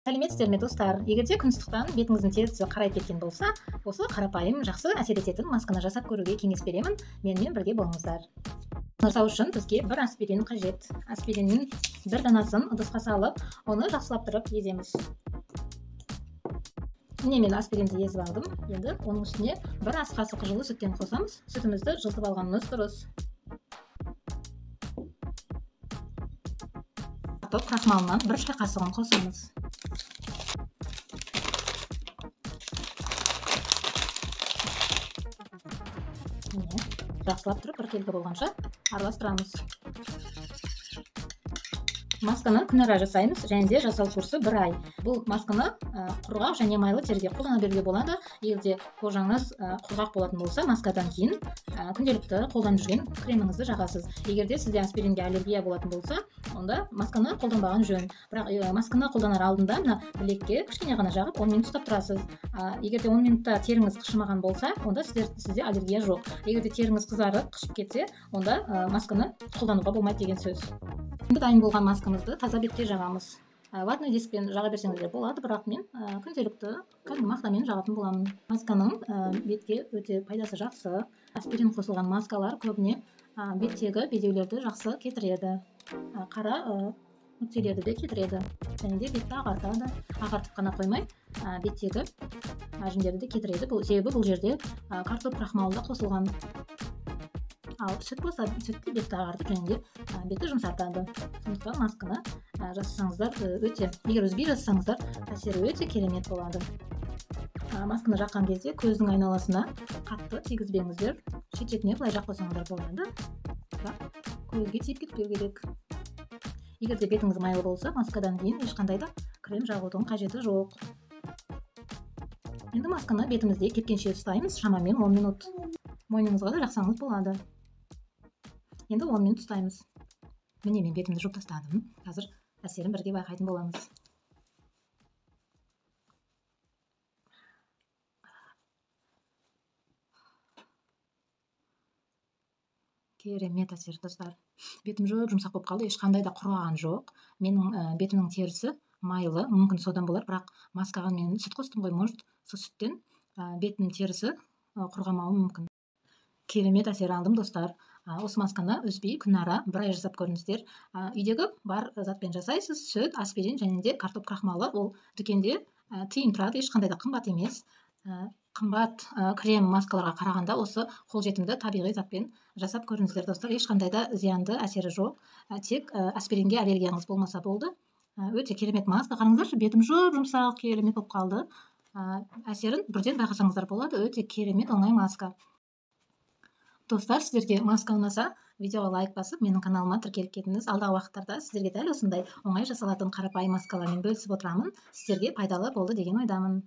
Сәлеметсіздер ме достар? Егерде күн ыстықтан бетіңіздің терісі қарайып кеткен болса, осы қарапайым жақсы әсер ететін масканы жасап көруге кеңес беремін. Менімен бірге болыңыздар. Жасау үшін бізге бір аспирин қажет. Аспириннің бір данасын ыдысқа салып, оны жақсылап тұрып еземіз. Міне мен аспиринді езіп алдым. Енді оның үстіне бір ас қасық жылы сүттен қосамыз. Сүтімізді жылытып алғанымыз дұрыс. Картоп крахмалынан бір шай қасығын қосамыз. Жақсылап тұрып біркелкі болғанша араластырамыз. Масканы күнара жасаймыз, және де жасау курсы 1 ай. Бұл масканы құрғақ және майлы теріге қолдана беруге болады. Егерде кожаңыз құрғақ болатын болса, маскадан кейін күнделікті қолданып жүрген креміңізді жағасыз. Егерде сізде аспиринге аллергия болатын болса, онда масканы қолданбаған жөн. Бірақ масканы қолданар алдында мына білекке кішкене ғана жағып 10 минут ұстап тұрасыз. Егерде 10 минутта теріңіз қышымаған болса, онда сізде аллергия жоқ. Егерде теріңіз қызарып, қышып кетсе, онда масканы қолдануға болмайды деген сөз. Енді дайын болған маскамызды таза бетке жағамыз. Ватный дискпен жаға берсеңіздер болады, бірақ мен күнделікті кәдімгі мақтамен жағатын боламын. Масканың бетке өте пайдасы жақсы. Аспирин қосылған маскалар көбіне беттегі безеулерді жақсы кетіреді. Қара нүктелерді де кетіреді. Және де бетті ағартады. Ағартып қана қоймай, беттегі әжімдерді де кетіреді. Себебі бұл жерде картоп крахмалы да қосылған. Ал сүт болса, сүтті бетті ағартып, және де бетті жұмсартады. Сондықтан масканы жасасаңыздар өте, егер үзбей жасасаңыздар, әсері өте керемет болады. Масканы жаққан кезде көздің айналасына қатты тигізбеңіздер. Шет-шетіне былай жақ қойсаңыздар болады. Көзге тиіп кетпеу керек. Егерде бетіңіз майлы болса, маскадан кейін ешқандай да крем жағудың қажеті жоқ. Енді масканы бетімізде кеткенше ұстаймыз, шамамен 10 минут. Мойныңызға да жақсаңыз болады. Енді 10 минут ұстаймыз. Міне мен бетімді жуып тастадым. Қазір әсерін бірге байқайтын боламыз. Керемет әсер, достар. Бетім жұмсақ болып қалды, ешқандай да құрғаған жоқ. Менің бетімнің терісі майлы, мүмкін содан болар, бірақ маскаға мен сүт қостым ғой, может, сол сүттен бетімнің терісі құрғамауы мүмкін. Керемет әсер алдым, достар. Осы масканы үзбей күнара 1 ай жасап көріңіздер. Үйдегі бар затпен жасайсыз, сүт, аспирин және де картоп крахмалы. Ол дүкенде тиын тұрады, ешқандай да қымбат емес. Қымбат крем маскаларға қарағанда осы қолжетімді табиғи затпен жасап көріңіздер, достар. Ешқандай да зиянды әсері жоқ. Тек аспиринге аллергияңыз болмаса болды. Өте керемет маска. Қараңыздаршы, бетім жұмсақ, керемет болып қалды. Әсерін бірден байқасаңыздар болады. Өте керемет оңай маска. Достар, сіздерге маска ұнаса, видеоға лайк басып, менің каналыма тіркеліп кетіңіз. Алдағы уақыттарда сіздерге дәл осындай оңай жасалатын қарапайым маскалармен бөлісіп отырамын. Сіздерге пайдалы болды деген ойдамын.